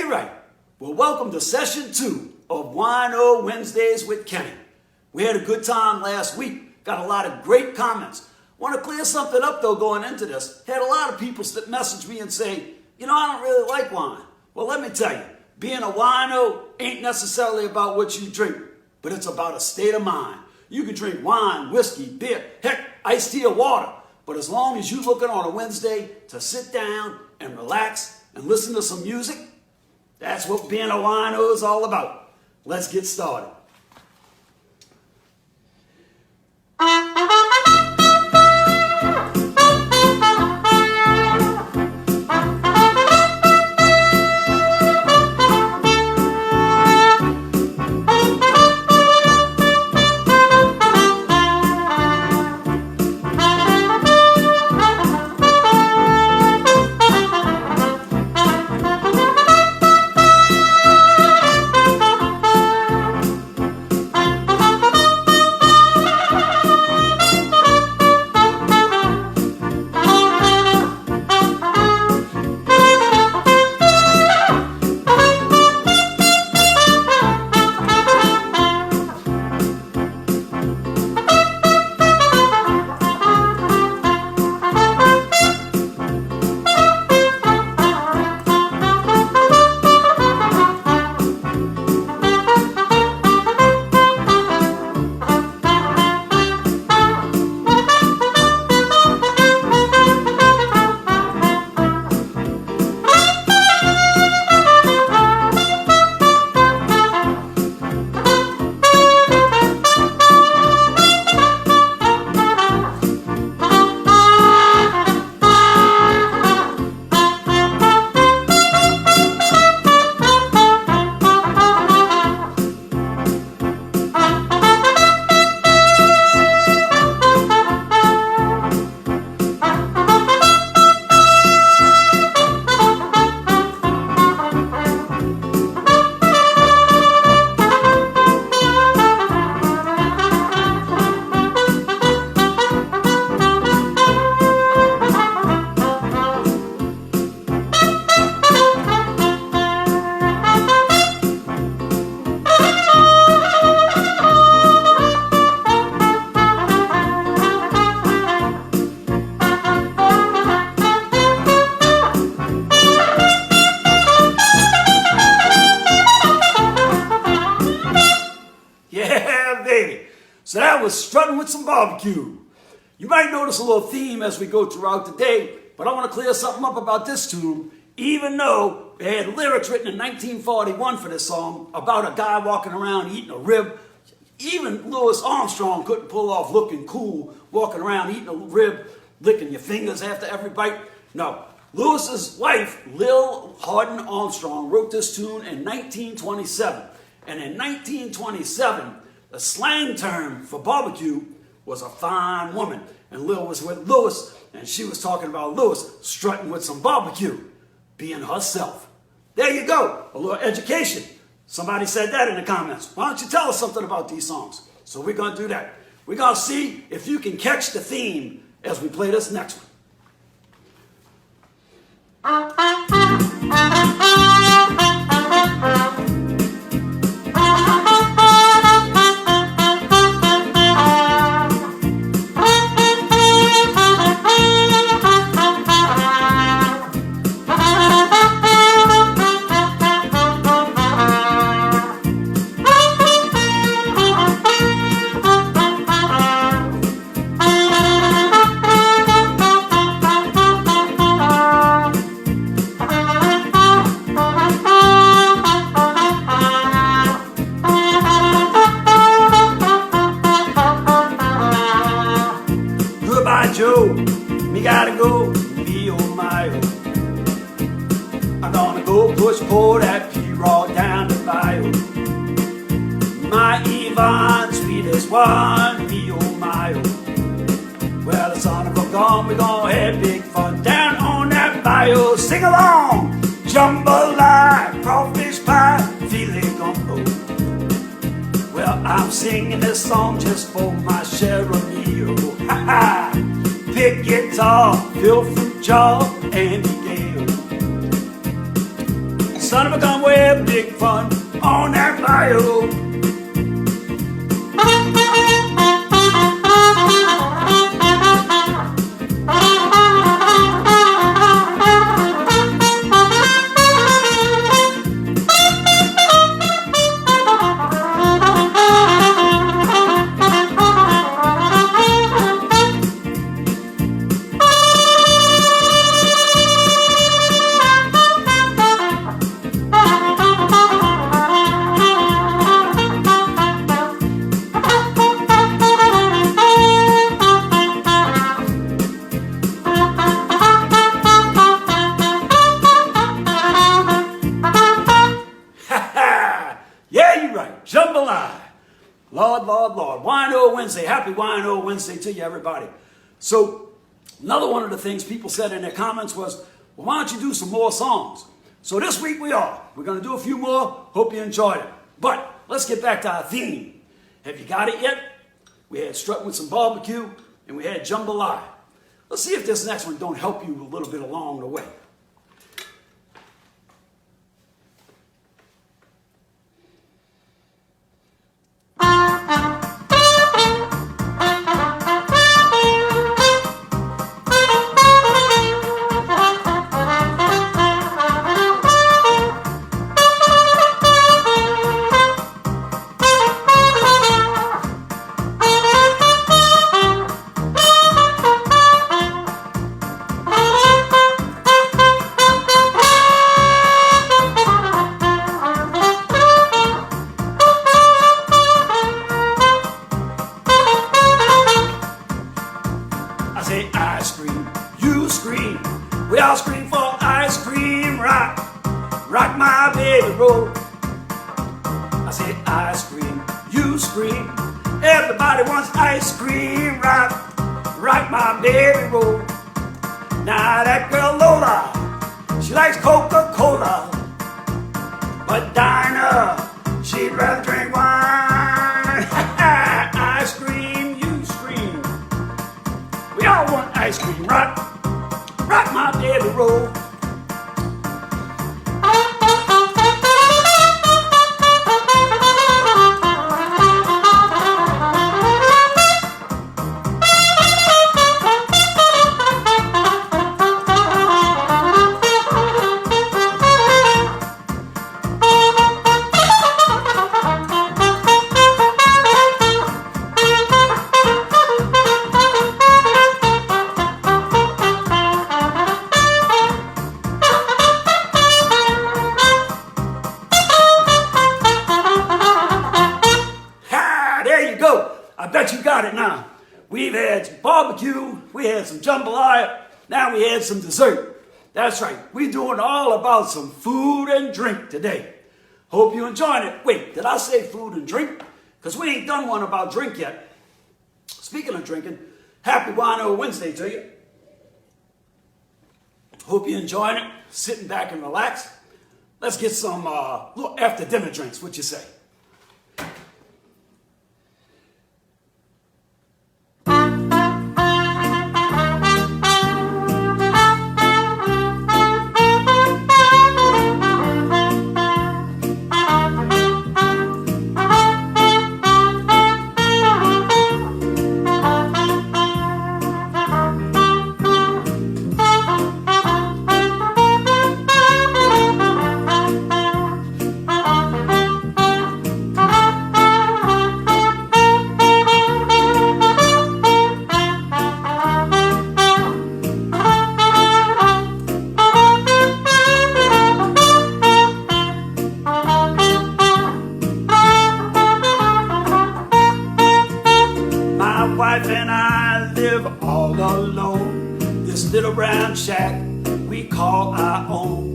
right. Well, welcome to session 2 of Wino Wednesdays with Kenny. We had a good time last week. Got a lot of great comments. Want to clear something up, though, going into this. Had a lot of people that message me and say, I don't really like wine. Well, let me tell you, being a wino ain't necessarily about what you drink, but it's about a state of mind. You can drink wine, whiskey, beer, heck, iced tea or water. But as long as you're looking on a Wednesday to sit down and relax and listen to some music, that's what being a wino is all about. Let's get started. So that was Strutting with Some Barbecue. You might notice a little theme as we go throughout the day, but I want to clear something up about this tune. Even though they had lyrics written in 1941 for this song about a guy walking around eating a rib, even Louis Armstrong couldn't pull off looking cool, walking around eating a rib, licking your fingers after every bite. No, Louis's wife, Lil Hardin Armstrong, wrote this tune in 1927. And in 1927, the slang term for barbecue was a fine woman. And Lil was with Louis, and she was talking about Louis strutting with some barbecue, being herself. There you go, a little education. Somebody said that in the comments. Why don't you tell us something about these songs? So we're going to do that. We're going to see if you can catch the theme as we play this next one. Joe, me gotta go, me oh my oh. I'm gonna go push pour that P-Raw down the bayou. My Yvonne, sweetest one, me oh my oh. Well, the son of a gun, we gonna have big fun down on that bayou. Sing along, jambalaya, crawfish pie, filet gumbo. Well, I'm singing this song just for my share of meal. Ha ha! Pick guitar, fill fruit jar, and Gale. son of a gun, we have big fun on that bayou. Jambalaya. Lord, Lord, Lord. Wino Wednesday. Happy Wino Wednesday to you, everybody. So, another one of the things people said in their comments was, well, why don't you do some more songs? So this week we are. We're going to do a few more. Hope you enjoyed it. But let's get back to our theme. Have you got it yet? We had Strutting with Some Barbecue, and we had Jambalaya. Let's see if this next one don't help you a little bit along the way. I scream, you scream, we all scream for ice cream, rock, rock my baby roll. I said I scream, you scream, everybody wants ice cream, rock, rock my baby roll. Now that girl Lola, she likes Coca-Cola, but Dinah, she'd rather drink wine. I scream, you scream, we all want ice cream, rock, rock my baby roll. I bet you got it now. We've had some barbecue, we had some jambalaya, now we had some dessert. That's right, we're doing all about some food and drink today. Hope you enjoyed it. Wait, did I say food and drink? Because we ain't done one about drink yet. Speaking of drinking, happy Wino Wednesday to you. Hope you're enjoying it, sitting back and relax. Let's get some little after dinner drinks, what you say? Wife and I live all alone. This little brown shack we call our own.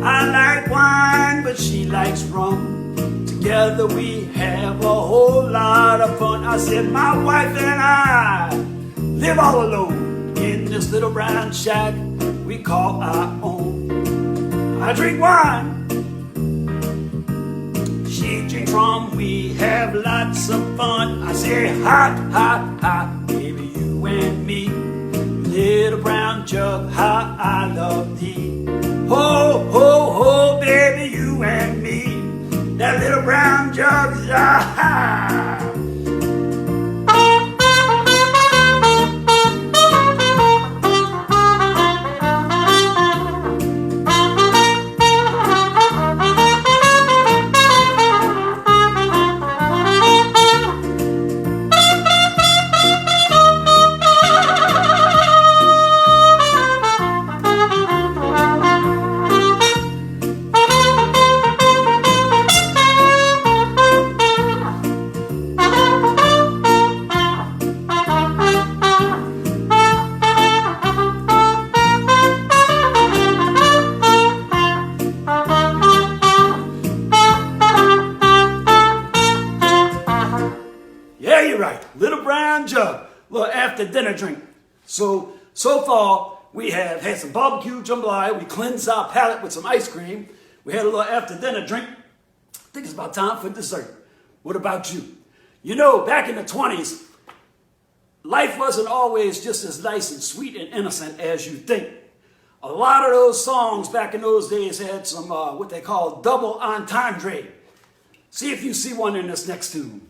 I like wine, but she likes rum. Together we have a whole lot of fun. I said my wife and I live all alone in this little brown shack we call our own. I drink wine, she drinks rum, we have lots of fun. I say hot, hot, hot, baby, you and me. Little brown jug, how I love thee. Ho, ho, ho, baby. Ah-ha! Yeah, you're right. Little brown jug, little after dinner drink. So far, we have had some barbecue jambalaya. We cleansed our palate with some ice cream. We had a little after dinner drink. I think it's about time for dessert. What about you? You know, back in the 20s, life wasn't always just as nice and sweet and innocent as you think. A lot of those songs back in those days had some, what they call double entendre. See if you see one in this next tune.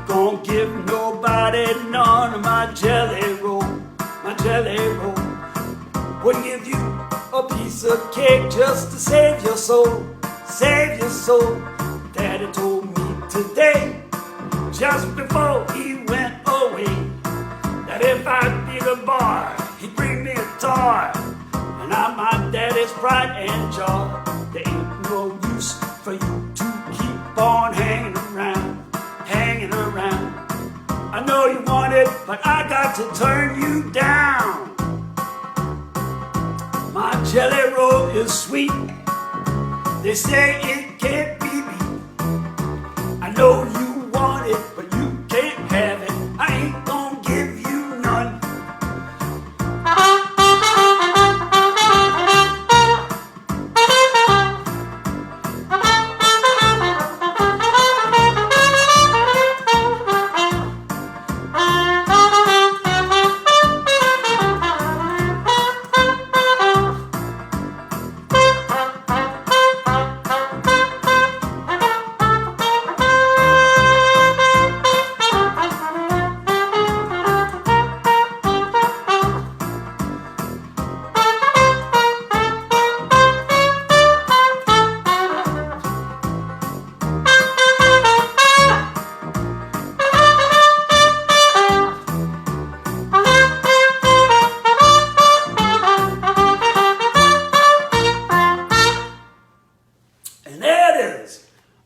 Don't give nobody none of my jelly roll, my jelly roll. Wouldn't give you a piece of cake just to save your soul, save your soul. Daddy told me today, just before he went away, that if I'd be the boy, he'd bring me a toy. And I'm my daddy's pride and joy. There ain't no use for you to keep on hanging around, hanging around. I know you want it, but I got to turn you down. My jelly roll is sweet. They say it can't be beat. I know you want it, but you can't have it. I ain't gonna give you none.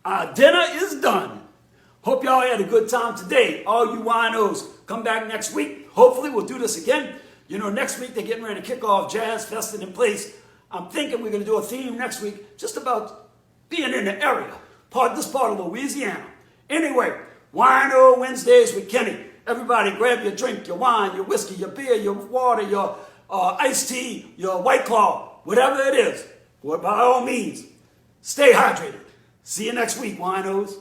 Our dinner is done. Hope y'all had a good time today. All you winos, come back next week. Hopefully we'll do this again. You know, next week they're getting ready to kick off Jazz Fest in Place. I'm thinking we're going to do a theme next week just about being in the area, this part of Louisiana. Anyway, Wino Wednesdays with Kenny. Everybody grab your drink, your wine, your whiskey, your beer, your water, your iced tea, your White Claw, whatever it is. By all means, stay hydrated. See you next week, winos.